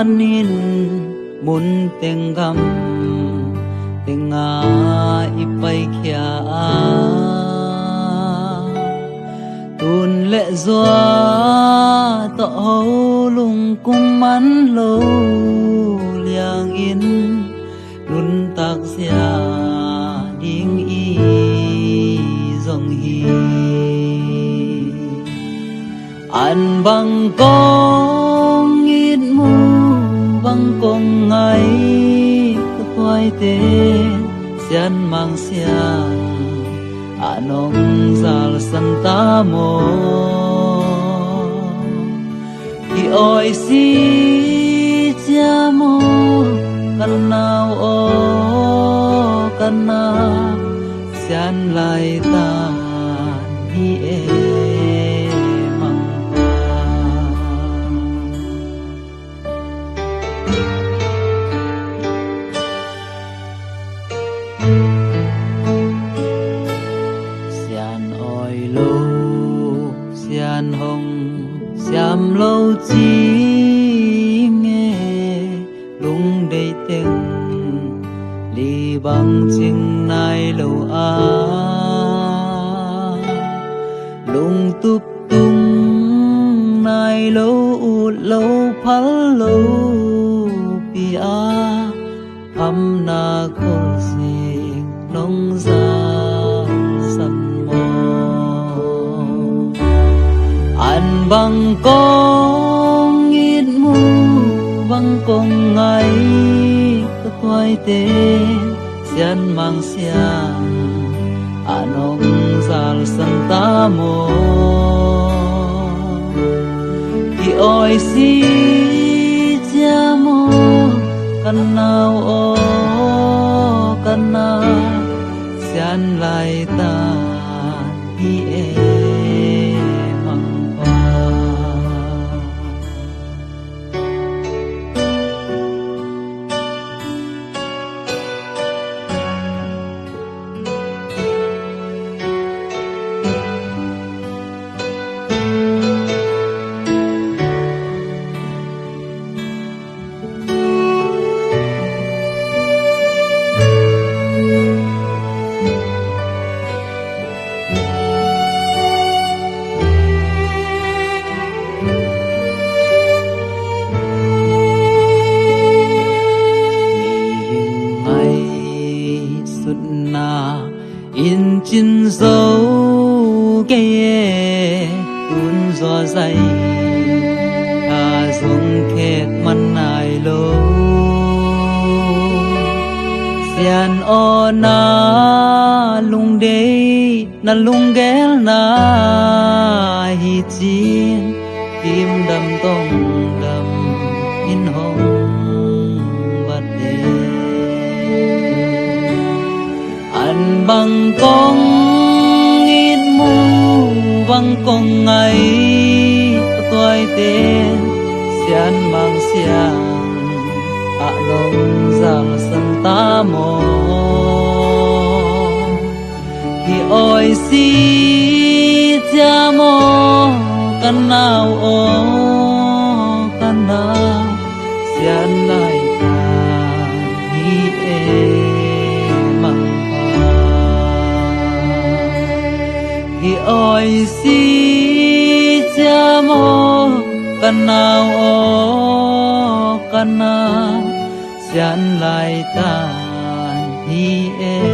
manin mun tenggam tenga ipay kya tun lệ doa to lung cung man lo liang in nun tak sia ding y dòng hi an bang kong ít mu bang kong ngày có toai tê xian mang xian anong zal san ta mo ki oi si cha mo kan nào o kan na xian lai ta hi e mang xian oi lo xian hồng xiam lâu chi nghe lung đầy tình li bằng chừng nai lâu a lung tup tung nai lâu ut lâu phal lâu pia ham na khol sing nong za san mo an bang kong ít mu bang kong ngày có toai tê xian mang xiang anong zal san ta mo ki oi si cha mo kan nào o kan na xian lai ta hi e mang pa in chín dấu kê tuôn gió dày dùng khét man nai lô xian o na lung đê na lung ghé na hi chín tim đầm tông đầm in hồng bát đê an bang kong ít mu bang kong ngày toai tên xian mang xiang nong giang san ta mo ki oi si cha mo kan nào o kan nào xian lai ta hi e mang ki oi si cha mo kan nào o kan nào xian lai ta hi e